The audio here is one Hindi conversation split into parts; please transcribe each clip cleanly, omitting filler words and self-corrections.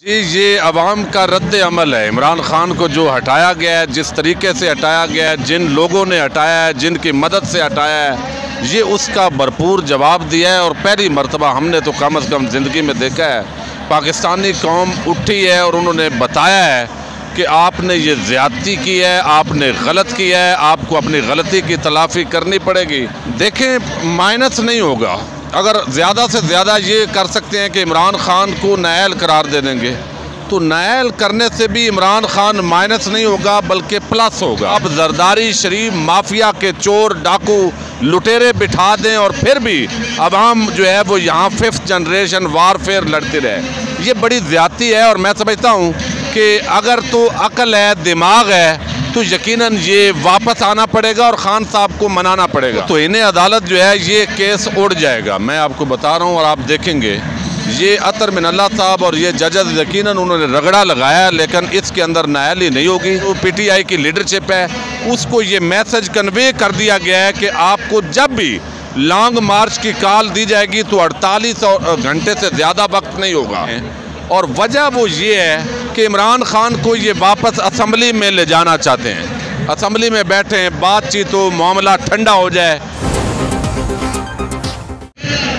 जी, ये अवाम का रद्द अमल है। इमरान खान को जो हटाया गया है, जिस तरीके से हटाया गया है, जिन लोगों ने हटाया है, जिनकी मदद से हटाया है, ये उसका भरपूर जवाब दिया है। और पहली मरतबा हमने तो कम अज़ कम ज़िंदगी में देखा है, पाकिस्तानी कौम उठी है और उन्होंने बताया है कि आपने ये ज़्यादती की है, आपने गलत किया है, आपको अपनी गलती की तलाफ़ी करनी पड़ेगी। देखें, माइनस नहीं होगा। अगर ज़्यादा से ज़्यादा ये कर सकते हैं कि इमरान खान को नाअहल करार दे देंगे, तो नाअहल करने से भी इमरान खान माइनस नहीं होगा बल्कि प्लस होगा। अब जरदारी शरीफ माफिया के चोर डाकू लुटेरे बिठा दें और फिर भी अवाम जो है वो यहाँ 5th जनरेशन वारफेयर लड़ती रहे, ये बड़ी ज़्यादती है। और मैं समझता हूँ कि अगर तो अक्ल है, दिमाग है, तो यकीनन ये वापस आना पड़ेगा और खान साहब को मनाना पड़ेगा। तो इन्हें अदालत जो है ये केस उड़ जाएगा, मैं आपको बता रहा हूँ। और आप देखेंगे ये अतर मिनल्ला साहब और ये जजेस यकीनन उन्होंने रगड़ा लगाया, लेकिन इसके अंदर नाअहली नहीं होगी। तो PTI की लीडरशिप है, उसको ये मैसेज कन्वे कर दिया गया है कि आपको जब भी लॉन्ग मार्च की कॉल दी जाएगी तो 48 घंटे से ज़्यादा वक्त नहीं होगा। और वजह वो ये है कि इमरान खान को ये वापस असम्बली में ले जाना चाहते हैं। असम्बली में बैठे बातचीत हो, मामला ठंडा हो जाए।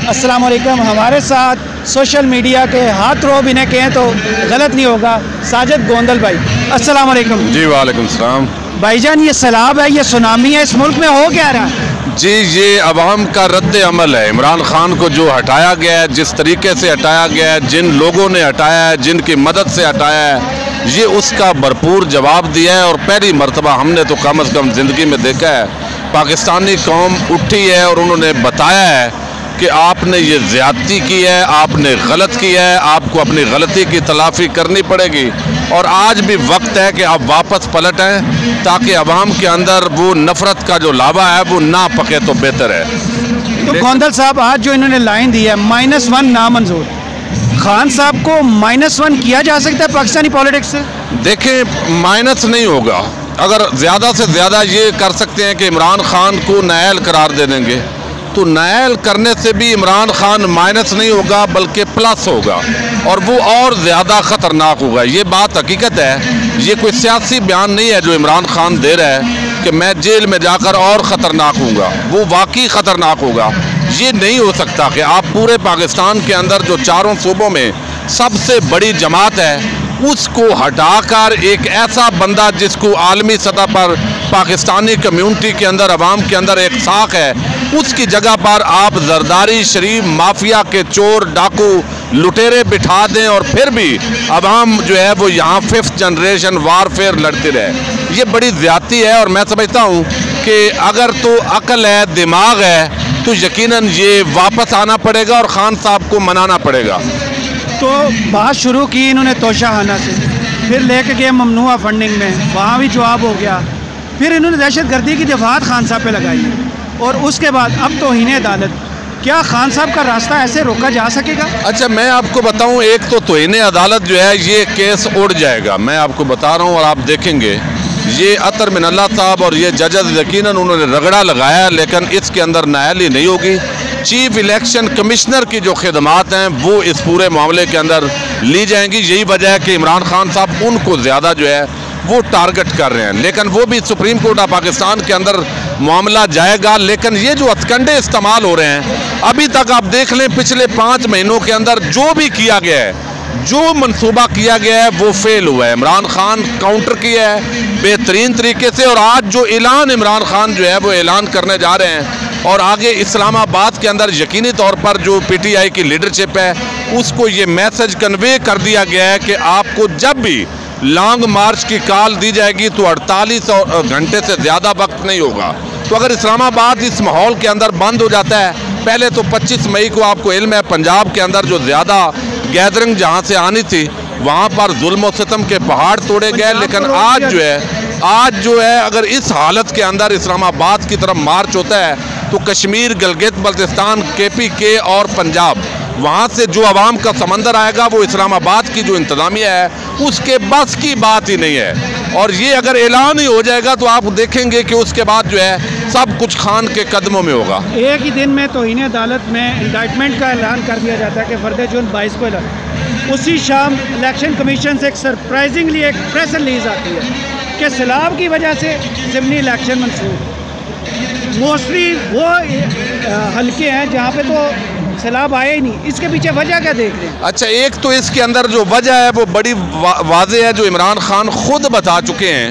अस्सलाम वालेकुम। हमारे साथ सोशल मीडिया के हाथ रोब इन्हें कहें तो गलत नहीं होगा, साजिद गोंदल भाई। अस्सलाम वालेकुम। जी वालेकुम सलाम। भाईजान, ये सैलाब है, ये सुनामी है, इस मुल्क में हो क्या रहा है? जी, ये अवाम का रद्द अमल है। इमरान खान को जो हटाया गया है, जिस तरीके से हटाया गया है, जिन लोगों ने हटाया है, जिनकी मदद से हटाया है, ये उसका भरपूर जवाब दिया है। और पहली मरतबा हमने तो कम अज़ कम ज़िंदगी में देखा है, पाकिस्तानी कौम उठी है और उन्होंने बताया है कि आपने ये ज़्यादती की है, आपने गलत किया है, आपको अपनी गलती की तलाफ़ी करनी पड़ेगी। और आज भी वक्त है कि आप वापस पलटें ताकि अवाम के अंदर वो नफ़रत का जो लावा है वो ना पके तो बेहतर है। तो गोंदल साहब, आज जो इन्होंने लाइन दी है -1 नामंजूर, खान साहब को -1 किया जा सकता है पाकिस्तानी पॉलिटिक्स से? देखें, माइनस नहीं होगा। अगर ज़्यादा से ज़्यादा ये कर सकते हैं कि इमरान खान को नाअहल करार दे देंगे, तो नाअहल करने से भी इमरान खान माइनस नहीं होगा बल्कि प्लस होगा, और वो और ज़्यादा ख़तरनाक होगा। ये बात हकीकत है, ये कोई सियासी बयान नहीं है जो इमरान खान दे रहा है कि मैं जेल में जाकर और ख़तरनाक हूँगा। वो वाकई ख़तरनाक होगा। ये नहीं हो सकता कि आप पूरे पाकिस्तान के अंदर जो चारों सूबों में सबसे बड़ी जमात है उसको हटाकर एक ऐसा बंदा जिसको आलमी सतह पर पाकिस्तानी कम्यूनिटी के अंदर, अवाम के अंदर एक साख है, उसकी जगह पर आप जरदारी शरीफ माफिया के चोर डाकू लुटेरे बिठा दें और फिर भी अवाम जो है वो यहाँ 5th जनरेशन वारफेयर लड़ती रहे, ये बड़ी ज़्यादती है। और मैं समझता हूँ कि अगर तो अक्ल है, दिमाग है, तो यकीनन ये वापस आना पड़ेगा और खान साहब को मनाना पड़ेगा। तो बात शुरू की इन्होंने तोशाखाना से, फिर लेके गए ममनुआ फंडिंग में, वहाँ भी जवाब हो गया। फिर इन्होंने दहशतगर्दी की दफात खान साहब पे लगाई और उसके बाद अब तौहीन अदालत। क्या खान साहब का रास्ता ऐसे रोका जा सकेगा? अच्छा, मैं आपको बताऊं, एक तो तौहीन अदालत जो है ये केस उड़ जाएगा, मैं आपको बता रहा हूं। और आप देखेंगे ये अतर मिनल्ला साहब और ये जजेस यकीनन उन्होंने रगड़ा लगाया, लेकिन इसके अंदर नाअहली नहीं होगी। चीफ इलेक्शन कमिश्नर की जो खिदमात हैं वो इस पूरे मामले के अंदर ली जाएंगी। यही वजह है कि इमरान खान साहब उनको ज़्यादा जो है वो टारगेट कर रहे हैं, लेकिन वो भी सुप्रीम कोर्ट ऑफ पाकिस्तान के अंदर मामला जाएगा। लेकिन ये जो हथकंडे इस्तेमाल हो रहे हैं, अभी तक आप देख लें पिछले 5 महीनों के अंदर जो भी किया गया है, जो मंसूबा किया गया है वो फेल हुआ है। इमरान खान काउंटर किया है बेहतरीन तरीके से, और आज जो ऐलान इमरान खान जो है वो ऐलान करने जा रहे हैं, और आगे इस्लामाबाद के अंदर यकीनी तौर पर जो PTI की लीडरशिप है उसको ये मैसेज कन्वे कर दिया गया है कि आपको जब भी लॉन्ग मार्च की कॉल दी जाएगी तो 48 घंटे से ज़्यादा वक्त नहीं होगा। तो अगर इस्लामाबाद इस माहौल के अंदर बंद हो जाता है, पहले तो 25 मई को आपको इल्म है पंजाब के अंदर जो ज़्यादा गैदरिंग जहाँ से आनी थी वहाँ पर जुल्म और सितम के पहाड़ तोड़े गए, लेकिन आज जो है अगर इस हालत के अंदर इस्लामाबाद की तरफ मार्च होता है तो कश्मीर, गिलगित बल्तिस्तान, KPK और पंजाब, वहाँ से जो आवाम का समंदर आएगा वो इस्लामाबाद की जो इंतज़ामिया है उसके बस की बात ही नहीं है। और ये अगर ऐलान ही हो जाएगा तो आप देखेंगे कि उसके बाद जो है सब कुछ खान के कदमों में होगा। एक ही दिन में तौहीन अदालत में इंडाइटमेंट का ऐलान कर दिया जाता है कि फर्द जुर्म 22 को उसी शाम इलेक्शन कमीशन से एक सरप्राइजिंगली एक प्रेस रिलीज आती है कि सैलाब की वजह से ज़िमनी इलेक्शन मंसूख। मोस्टली वो हल्के हैं जहाँ पे तो सैलाब आया ही नहीं। इसके पीछे वजह क्या देख रहे हैं? अच्छा, एक तो इसके अंदर जो वजह है वो बड़ी वाज़ेह है, जो इमरान खान खुद बता चुके हैं,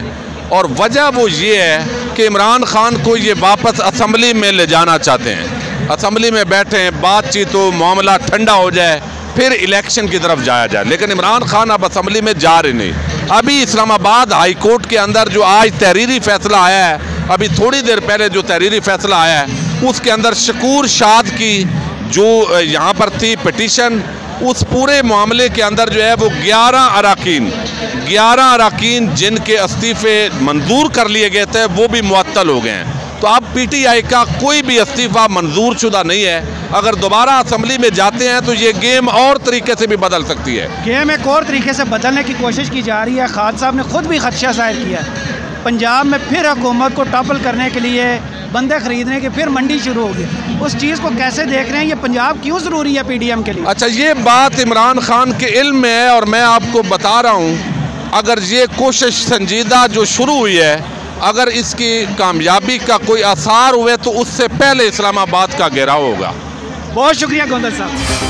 और वजह वो ये है कि इमरान खान को ये वापस असम्बली में ले जाना चाहते हैं। असम्बली में बैठे, बातचीत हो, मामला ठंडा हो जाए, फिर इलेक्शन की तरफ जाया जाए। लेकिन इमरान खान अब असम्बली में जा रहे नहीं। अभी इस्लामाबाद हाई कोर्ट के अंदर जो आज तहरीरी फैसला आया है, अभी थोड़ी देर पहले जो तहरीरी फैसला आया है, उसके अंदर शकूर शाद की जो यहाँ पर थी पिटीशन, उस पूरे मामले के अंदर जो है वो 11 अराकीन जिनके इस्तीफ़े मंजूर कर लिए गए थे वो भी मुअत्तल हो गए हैं। तो अब पीटीआई का कोई भी इस्तीफ़ा मंजूर शुदा नहीं है। अगर दोबारा असम्बली में जाते हैं तो ये गेम और तरीके से भी बदल सकती है। गेम एक और तरीके से बदलने की कोशिश की जा रही है। खान साहब ने खुद भी खदशा जाहिर किया है पंजाब में फिर हुकूमत को टॉपल करने के लिए बंदे खरीदने की फिर मंडी शुरू होगी। उस चीज़ को कैसे देख रहे हैं? ये पंजाब क्यों ज़रूरी है पीडीएम के लिए? अच्छा, ये बात इमरान खान के इल्म में है और मैं आपको बता रहा हूँ, अगर ये कोशिश संजीदा जो शुरू हुई है, अगर इसकी कामयाबी का कोई आसार हुए तो उससे पहले इस्लामाबाद का घेराव होगा। बहुत शुक्रिया गोंदल साहब।